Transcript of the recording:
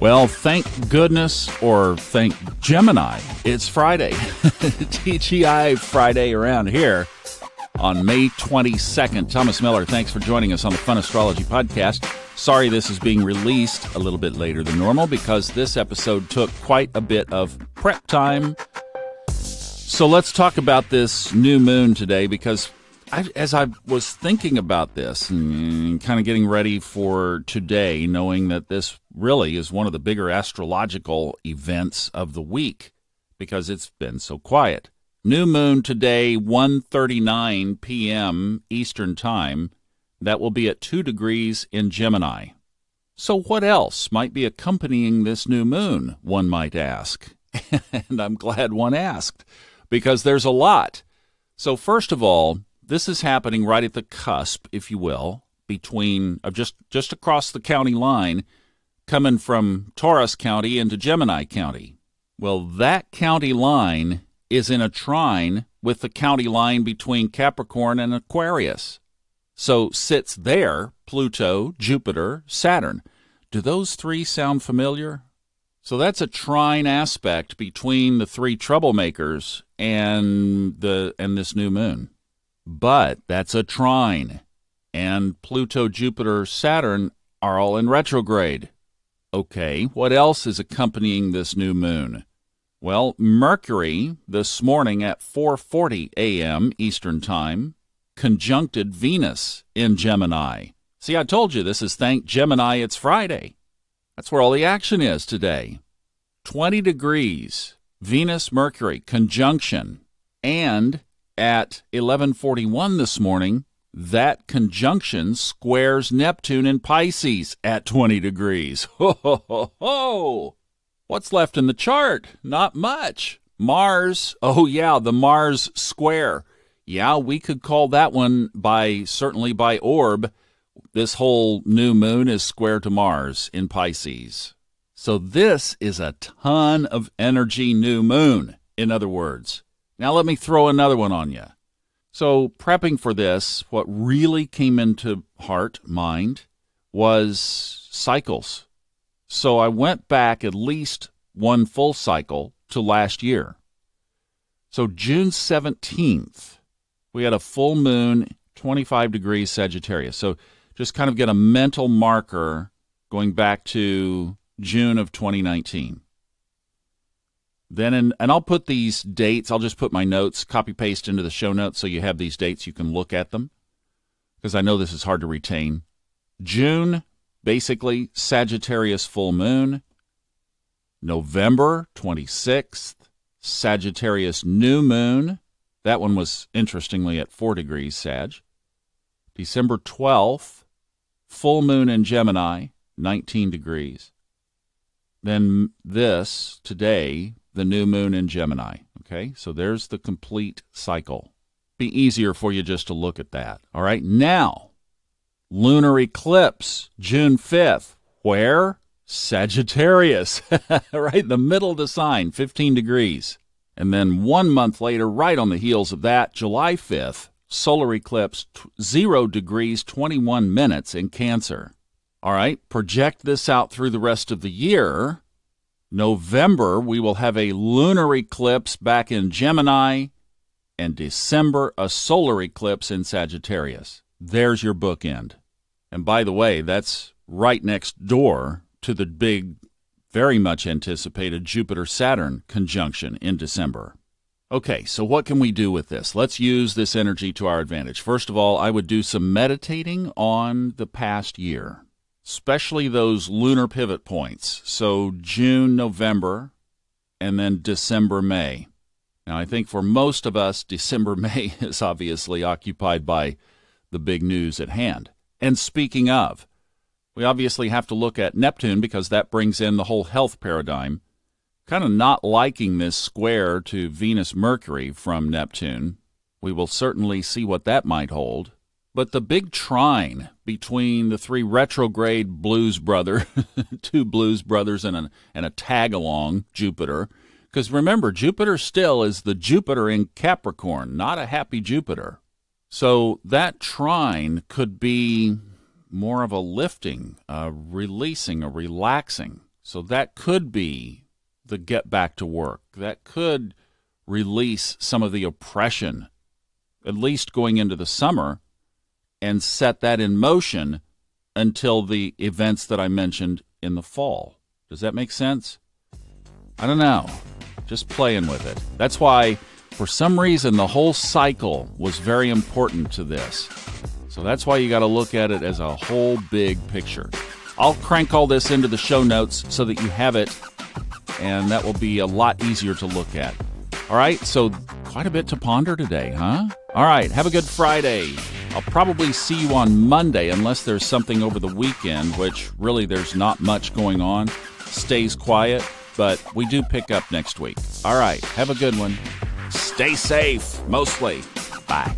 Well, thank goodness, or thank Gemini, it's Friday. TGI Friday around here on May 22nd. Thomas Miller, thanks for joining us on the Fun Astrology Podcast. Sorry this is being released a little bit later than normal because this episode took quite a bit of prep time. So let's talk about this new moon today because as I was thinking about this and kind of getting ready for today, knowing that this really is one of the bigger astrological events of the week because it's been so quiet. New moon today, 1:39 p.m. Eastern Time. That will be at 2 degrees in Gemini. So what else might be accompanying this new moon, one might ask? And I'm glad one asked because there's a lot. So first of all, this is happening right at the cusp, if you will, between just across the county line, coming from Taurus County into Gemini County. Well, that county line is in a trine with the county line between Capricorn and Aquarius. So sits there, Pluto, Jupiter, Saturn. Do those three sound familiar? So that's a trine aspect between the three troublemakers and this new moon. But that's a trine, and Pluto, Jupiter, Saturn are all in retrograde. Okay, what else is accompanying this new moon? Well, Mercury, this morning at 4:40 a.m. Eastern Time, conjuncted Venus in Gemini. See, I told you this is thank Gemini, it's Friday. That's where all the action is today. 20 degrees, Venus-Mercury conjunction, and at 11:41 this morning, that conjunction squares Neptune in Pisces at 20 degrees. Ho, ho, ho, ho! What's left in the chart? Not much. Mars, oh yeah, the Mars square. Yeah, we could call that one certainly by orb. This whole new moon is square to Mars in Pisces. So this is a ton of energy new moon, in other words. Now let me throw another one on you. So prepping for this, what really came into mind was cycles. So I went back at least one full cycle to last year. So June 17th, we had a full moon, 25 degrees Sagittarius. So just kind of get a mental marker going back to June of 2019. Then, and I'll put these dates, I'll just put my notes, copy-paste into the show notes so you have these dates, you can look at them, because I know this is hard to retain. June, basically, Sagittarius full moon. November 26th, Sagittarius new moon. That one was, interestingly, at 4 degrees Sag. December 12th, full moon in Gemini, 19 degrees. Then this, today, the new moon in Gemini. Okay, so there's the complete cycle. Be easier for you just to look at that. All right, now, lunar eclipse, June 5th. Where? Sagittarius, right in the middle of the sign, 15 degrees. And then 1 month later, right on the heels of that, July 5th, solar eclipse, 0 degrees, 21 minutes in Cancer. All right, project this out through the rest of the year. November, we will have a lunar eclipse back in Gemini, and December, a solar eclipse in Sagittarius. There's your bookend. And by the way, that's right next door to the big, very much anticipated Jupiter-Saturn conjunction in December. Okay, so what can we do with this? Let's use this energy to our advantage. First of all, I would do some meditating on the past year, especially those lunar pivot points. So June, November, and then December, May. Now, I think for most of us, December, May is obviously occupied by the big news at hand. And speaking of, we obviously have to look at Neptune because that brings in the whole health paradigm. Kind of not liking this square to Venus-Mercury from Neptune. We will certainly see what that might hold. But the big trine between the three retrograde blues brothers, two blues brothers and a tag-along Jupiter, because remember, Jupiter still is the Jupiter in Capricorn, not a happy Jupiter. So that trine could be more of a lifting, a releasing, a relaxing. So that could be the get back to work. That could release some of the oppression, at least going into the summer, and set that in motion until the events that I mentioned in the fall. Does that make sense? I don't know. Just playing with it. That's why, for some reason, the whole cycle was very important to this. So that's why you got to look at it as a whole big picture. I'll crank all this into the show notes so that you have it, and that will be a lot easier to look at. All right, so quite a bit to ponder today, huh? All right, have a good Friday. I'll probably see you on Monday unless there's something over the weekend, which really there's not much going on. Stays quiet, but we do pick up next week. All right, have a good one. Stay safe, mostly. Bye.